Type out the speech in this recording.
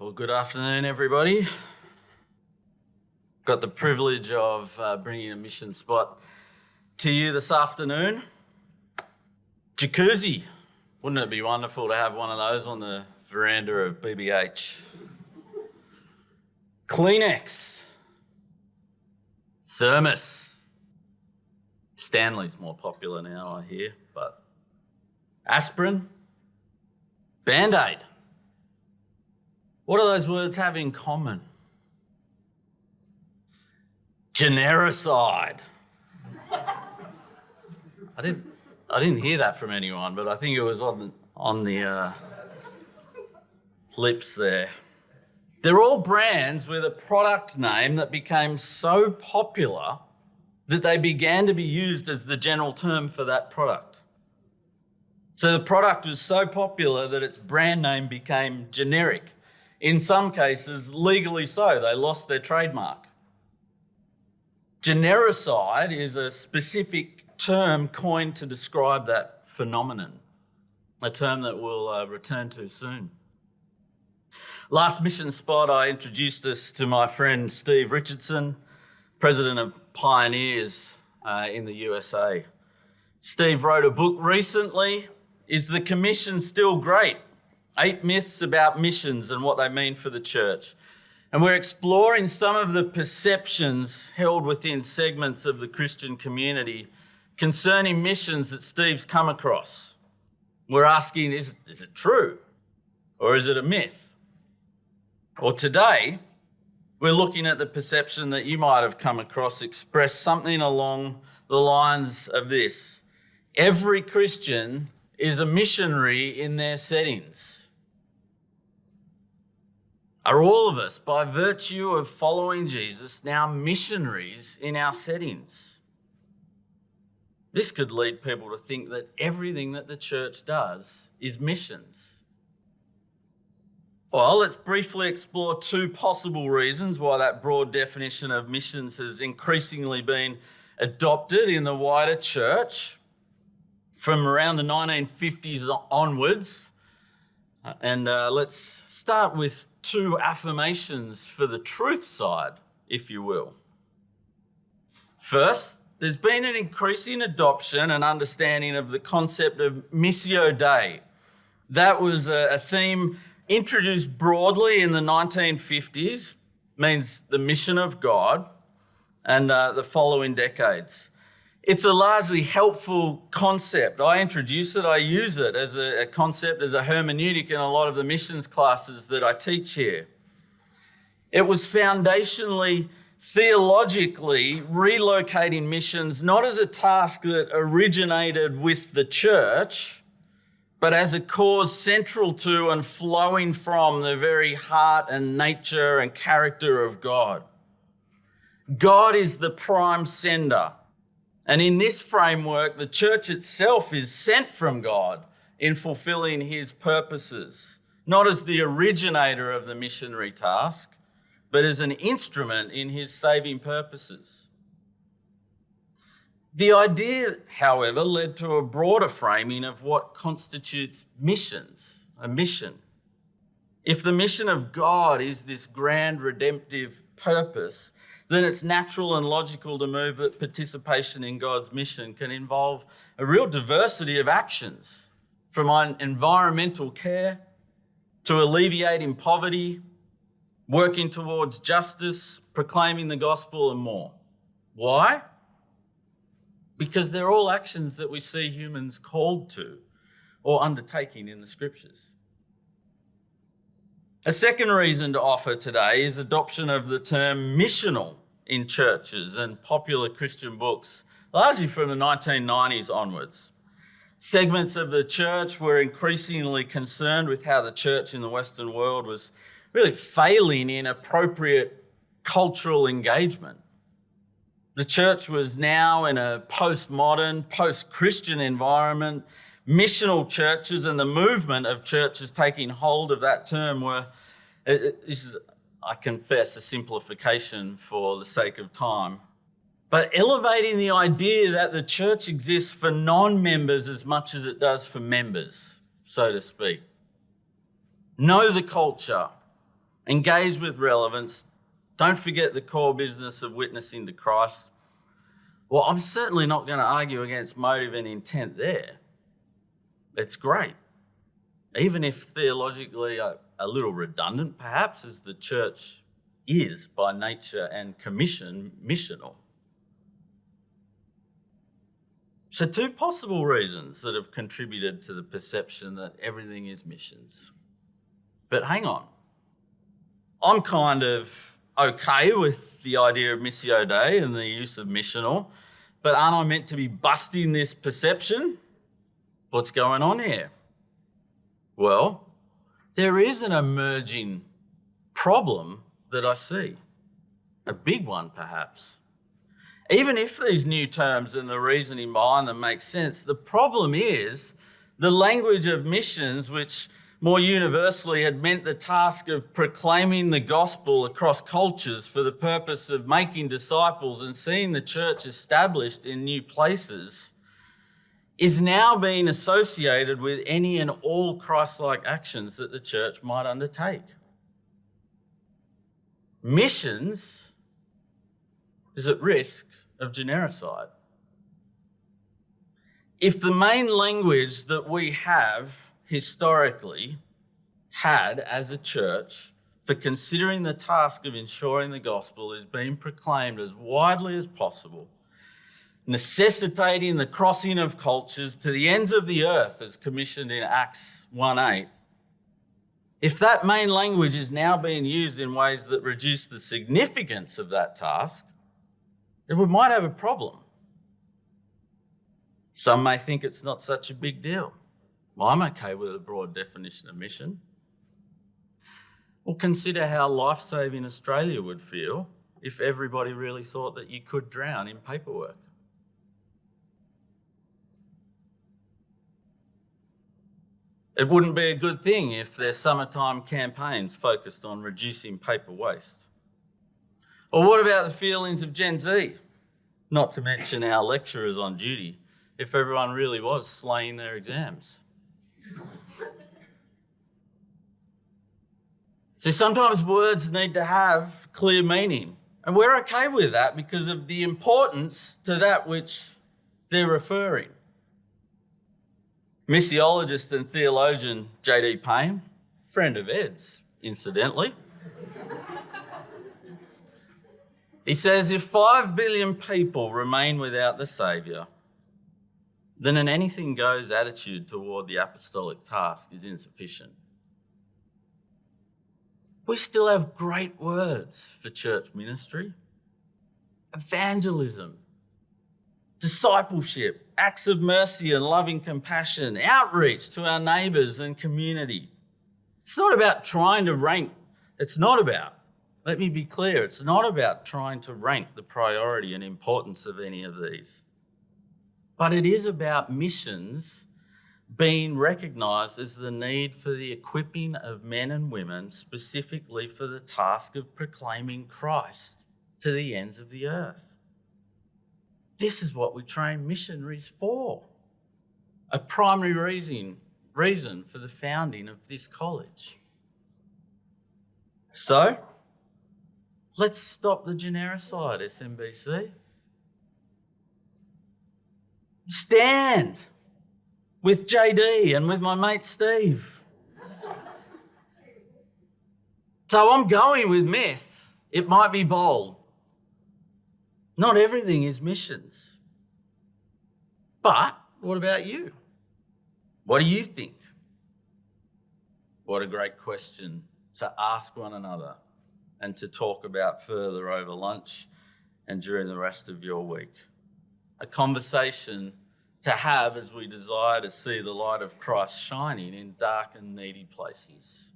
Well, good afternoon, everybody. Got the privilege of bringing a mission spot to you this afternoon. Jacuzzi. Wouldn't it be wonderful to have one of those on the veranda of BBH? Kleenex. Thermos. Stanley's more popular now, I hear, but aspirin. Band-Aid. What do those words have in common? Genericide. I didn't hear that from anyone, but I think it was on the lips there. They're all brands with a product name that became so popular that they began to be used as the general term for that product. So the product was so popular that its brand name became generic. In some cases, legally so, they lost their trademark. Genericide is a specific term coined to describe that phenomenon, a term that we'll return to soon. Last mission spot, I introduced us to my friend Steve Richardson, president of Pioneers in the USA. Steve wrote a book recently, Is the Commission Still Great? 8 myths about missions and what they mean for the church. And we're exploring some of the perceptions held within segments of the Christian community concerning missions that Steve's come across. We're asking, is it true? Or is it a myth? Or today, we're looking at the perception that you might have come across express something along the lines of this. Every Christian is a missionary in their settings. Are all of us, by virtue of following Jesus, now missionaries in our settings? This could lead people to think that everything that the church does is missions. Well, let's briefly explore 2 possible reasons why that broad definition of missions has increasingly been adopted in the wider church from around the 1950s onwards. And let's start with 2 affirmations for the truth side, if you will. First, there's been an increasing adoption and understanding of the concept of Missio Dei. That was a theme introduced broadly in the 1950s, means the mission of God, and the following decades. It's a largely helpful concept. I introduce it, I use it as a concept, as a hermeneutic in a lot of the missions classes that I teach here. It was foundationally, theologically relocating missions, not as a task that originated with the church, but as a cause central to and flowing from the very heart and nature and character of God. God is the prime sender. And in this framework, the church itself is sent from God in fulfilling his purposes, not as the originator of the missionary task, but as an instrument in his saving purposes. The idea, however, led to a broader framing of what constitutes missions, a mission. If the mission of God is this grand redemptive purpose, then it's natural and logical to move that participation in God's mission can involve a real diversity of actions, from environmental care to alleviating poverty, working towards justice, proclaiming the gospel, and more. Why? Because they're all actions that we see humans called to or undertaking in the scriptures. A second reason to offer today is adoption of the term missional in churches and popular Christian books, largely from the 1990s onwards. Segments of the church were increasingly concerned with how the church in the Western world was really failing in appropriate cultural engagement. The church was now in a postmodern, post-Christian environment. Missional churches and the movement of churches taking hold of that term were, this is, I confess, a simplification for the sake of time, but elevating the idea that the church exists for non-members as much as it does for members, so to speak. Know the culture, Engage with relevance. Don't forget the core business of witnessing to Christ. Well, I'm certainly not going to argue against motive and intent there. It's great. Even if theologically a little redundant, perhaps, as the church is by nature and commission missional. So 2 possible reasons that have contributed to the perception that everything is missions. But hang on. I'm kind of okay with the idea of Missio Dei and the use of missional, but aren't I meant to be busting this perception? What's going on here? Well, there is an emerging problem that I see. A big one, perhaps. Even if these new terms and the reasoning behind them make sense, the problem is the language of missions, which more universally had meant the task of proclaiming the gospel across cultures for the purpose of making disciples and seeing the church established in new places, is now being associated with any and all Christ-like actions that the church might undertake. Missions is at risk of genericide. If the main language that we have historically had as a church for considering the task of ensuring the gospel is being proclaimed as widely as possible, necessitating the crossing of cultures to the ends of the earth as commissioned in Acts 1:8, if that main language is now being used in ways that reduce the significance of that task, then we might have a problem. Some may think it's not such a big deal. Well, I'm okay with a broad definition of mission. Well, consider how life-saving Australia would feel if everybody really thought that you could drown in paperwork. It wouldn't be a good thing if their summertime campaigns focused on reducing paper waste. Or what about the feelings of Gen Z? Not to mention our lecturers on duty, if everyone really was slaying their exams. See, sometimes words need to have clear meaning, and we're okay with that because of the importance to that which they're referring. Missiologist and theologian J.D. Payne, friend of Ed's, incidentally, he says, if 5 billion people remain without the Saviour, then an anything-goes attitude toward the apostolic task is insufficient. We still have great words for church ministry: evangelism, discipleship, acts of mercy and loving compassion, outreach to our neighbours and community. It's not about trying to rank. Let me be clear, it's not about trying to rank the priority and importance of any of these. But it is about missions being recognised as the need for the equipping of men and women specifically for the task of proclaiming Christ to the ends of the earth. This is what we train missionaries for. A primary reason for the founding of this college. So, let's stop the genericide, SMBC. Stand with JD and with my mate Steve. So I'm going with myth. It might be bold. Not everything is missions. But what about you? What do you think? What a great question to ask one another and to talk about further over lunch and during the rest of your week. A conversation to have as we desire to see the light of Christ shining in dark and needy places.